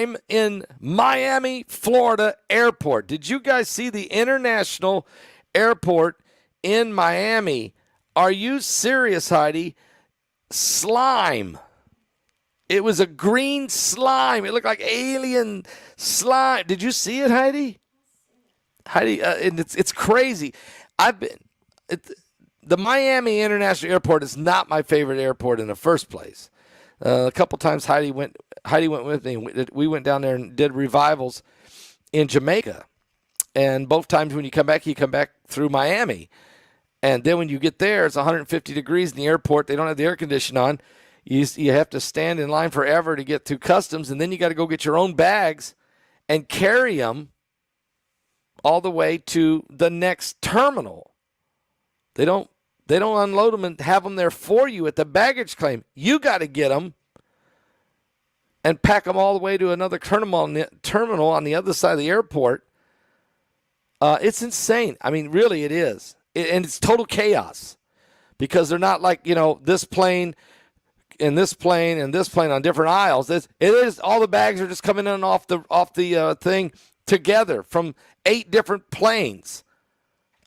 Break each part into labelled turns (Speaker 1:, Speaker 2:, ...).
Speaker 1: I'm in Miami, Florida airport. Did you guys see the international airport in Miami? Are you serious, Heidi? Slime. It was a green slime. It looked like alien slime. Did you see it, Heidi? Heidi, and it's crazy. I've been. The Miami International Airport is not my favorite airport in the first place. A couple times Heidi went with me. We went down there and did revivals in Jamaica. And both times when you come back through Miami. And then when you get there, it's 150 degrees in the airport. They don't have the air conditioning on. You have to stand in line forever to get through customs. And then you got to go get your own bags and carry them all the way to the next terminal. They don't unload them and have them there for you at the baggage claim. You got to get them and pack them all the way to another terminal on the other side of the airport. It's insane. I mean, really, it is. And it's total chaos because they're not like, this plane and this plane and this plane on different aisles. It is all the bags are just coming in off the thing together from 8 different planes.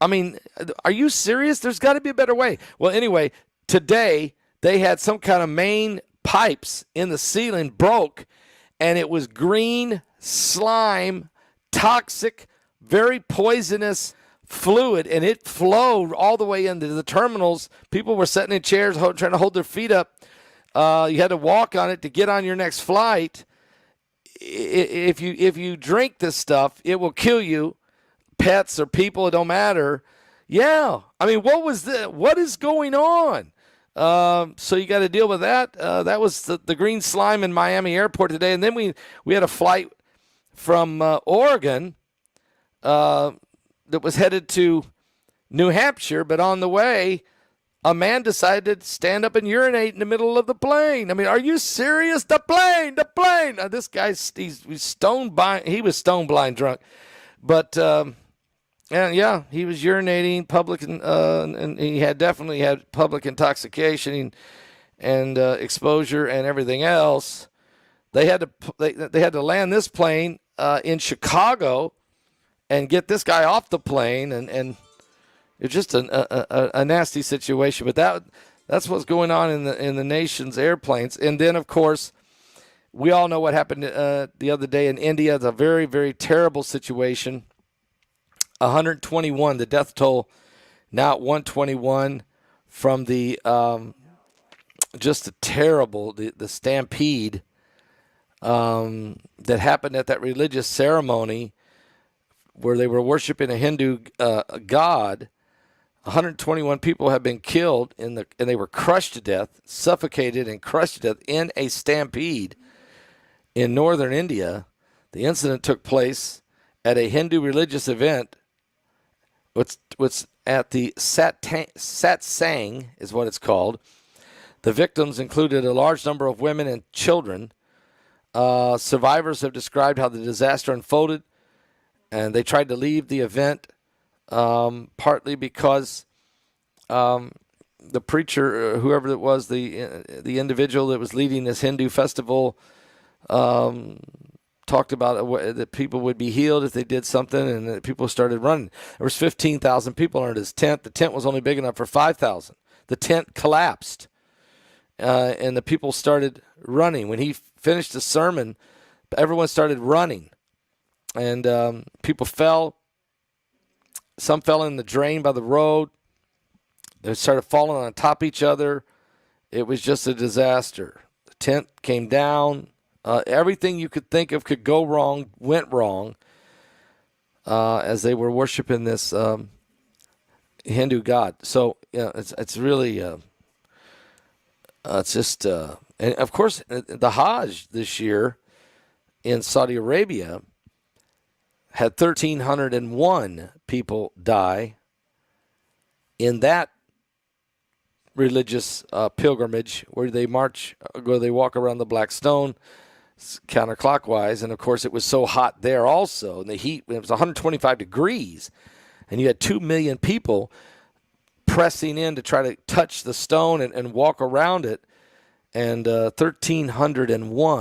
Speaker 1: I mean, are you serious? There's got to be a better way. Well, anyway, today they had some kind of main pipes in the ceiling broke, and it was green slime, toxic, very poisonous fluid, and it flowed all the way into the terminals. People were sitting in chairs trying to hold their feet up. You had to walk on it to get on your next flight. If you drink this stuff, it will kill you. Pets or people, it don't matter. Yeah. I mean, what is going on? So you got to deal with that. That was the green slime in Miami airport today. And then we had a flight from Oregon that was headed to New Hampshire, but on the way, a man decided to stand up and urinate in the middle of the plane. I mean, are you serious? The plane. This guy's he's stone blind. He was stone blind drunk, but and yeah, he was urinating public, and he definitely had public intoxication and exposure and everything else. They had to land this plane in Chicago and get this guy off the plane, and it's just a nasty situation. But that's what's going on in the nation's airplanes. And then, of course, we all know what happened the other day in India. It's a very, very terrible situation. 121, the death toll now at 121 from the just a terrible the stampede that happened at that religious ceremony where they were worshiping a Hindu god. 121 people have been killed and they were crushed to death, suffocated and crushed to death in a stampede in northern India. The incident took place at a Hindu religious event. What's at the satsang is what it's called. The victims included a large number of women and children. Survivors have described how the disaster unfolded, and they tried to leave the event partly because the preacher, whoever it was, the individual that was leading this Hindu festival, talked about that people would be healed if they did something, and that people started running. There was 15,000 people under his tent. The tent was only big enough for 5,000. The tent collapsed, and the people started running. When he finished the sermon, everyone started running, and people fell. Some fell in the drain by the road. They started falling on top of each other. It was just a disaster. The tent came down. Everything you could think of could go wrong went wrong as they were worshiping this Hindu god. So it's really it's just and of course the Hajj this year in Saudi Arabia had 1,301 people die in that religious pilgrimage where they walk around the Black Stone counterclockwise. And of course it was so hot there also, and the heat, it was 125 degrees, and you had 2 million people pressing in to try to touch the stone and walk around it, and 1,301